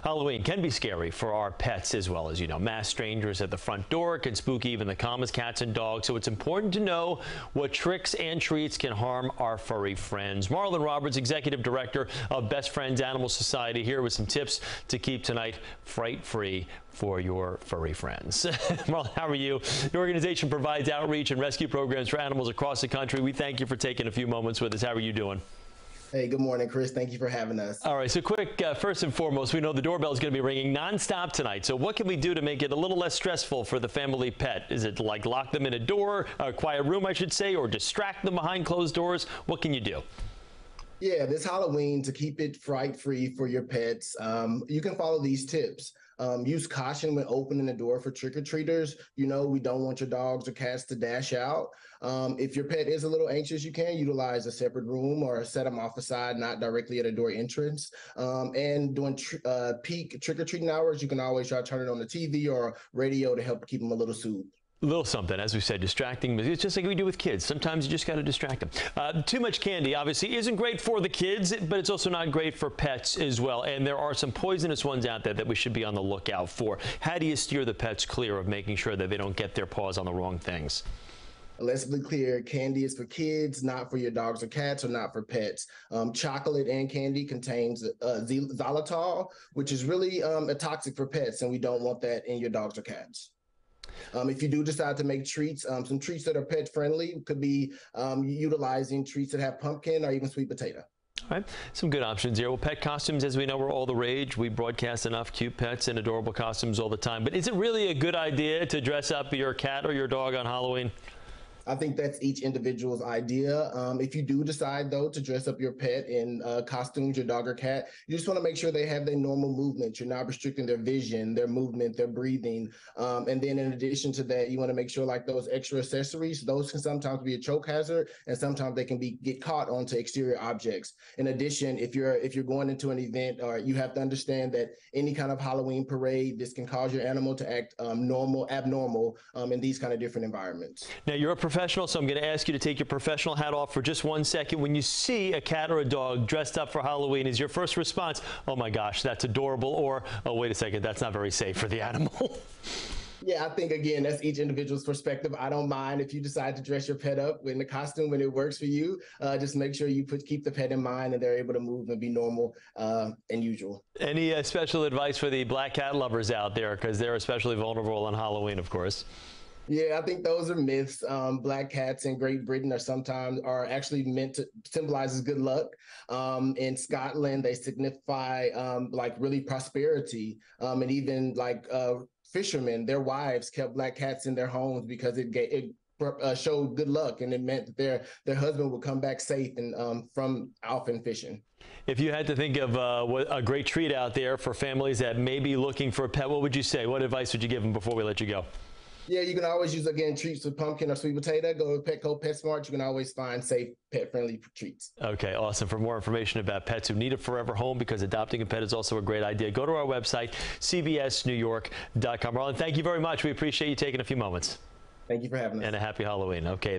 Halloween can be scary for our pets as well, as you know. Masked strangers at the front door can spook even the calmest cats and dogs, so it's important to know what tricks and treats can harm our furry friends. Marlon Roberts, Executive Director of Best Friends Animal Society, here with some tips to keep tonight fright-free for your furry friends. Marlon, how are you? Your organization provides outreach and rescue programs for animals across the country. We thank you for taking a few moments with us. How are you doing? Hey, good morning, Chris. Thank you for having us. All right, so quick, first and foremost, we know the doorbell is going to be ringing nonstop tonight. So what can we do to make it a little less stressful for the family pet? Is it like lock them in a quiet room, I should say, or distract them behind closed doors? What can you do? Yeah, this Halloween, to keep it fright-free for your pets, you can follow these tips. Use caution when opening the door for trick-or-treaters. You know, we don't want your dogs or cats to dash out. If your pet is a little anxious, you can utilize a separate room or set them off aside, not directly at a door entrance. And during peak trick-or-treating hours, you can always try to turn it on the TV or radio to help keep them a little soothed. A little something, as we said, distracting. It's just like we do with kids. Sometimes you just got to distract them. Too much candy, obviously, isn't great for the kids, but it's also not great for pets as well. And there are some poisonous ones out there that we should be on the lookout for. How do you steer the pets clear of making sure that they don't get their paws on the wrong things? Let's be clear, candy is for kids, not for your dogs or cats, or not for pets. Chocolate and candy contains xylitol, which is really toxic for pets, and we don't want that in your dogs or cats. If you do decide to make treats, some treats that are pet friendly could be utilizing treats that have pumpkin or even sweet potato. All right, some good options here. Well, pet costumes, as we know, are all the rage. We broadcast enough cute pets and adorable costumes all the time. But is it really a good idea to dress up your cat or your dog on Halloween? I think that's each individual's idea. If you do decide, though, to dress up your pet in costumes, your dog or cat, you just want to make sure they have their normal movements. You're not restricting their vision, their movement, their breathing. And then in addition to that, you want to make sure like those extra accessories, those can sometimes be a choke hazard, and sometimes they can get caught onto exterior objects. In addition, if you're going into an event, you have to understand that any kind of Halloween parade, this can cause your animal to act abnormal in these kind of different environments. Now, you're a professional, so I'm going to ask you to take your professional hat off for just 1 second. When you see a cat or a dog dressed up for Halloween, is your first response, oh my gosh, that's adorable, or, oh, wait a second, that's not very safe for the animal? Yeah, I think, again, that's each individual's perspective. I don't mind if you decide to dress your pet up in the costume when it works for you. Just make sure you keep the pet in mind and they're able to move and be normal and usual. Any special advice for the black cat lovers out there, because they're especially vulnerable on Halloween, of course? Yeah, I think those are myths. Black cats in Great Britain are actually meant to symbolize as good luck. In Scotland, they signify like really prosperity, and even like fishermen, their wives kept black cats in their homes because it showed good luck, and it meant that their husband would come back safe and from often fishing. If you had to think of a great treat out there for families that may be looking for a pet, what would you say? What advice would you give them before we let you go? Yeah, you can always use, again, treats with pumpkin or sweet potato. Go to Petco, PetSmart. You can always find safe, pet-friendly treats. Okay, awesome. For more information about pets who need a forever home, because adopting a pet is also a great idea, go to our website, cbsnewyork.com. Marlon, thank you very much. We appreciate you taking a few moments. Thank you for having us. And a happy Halloween. Okay.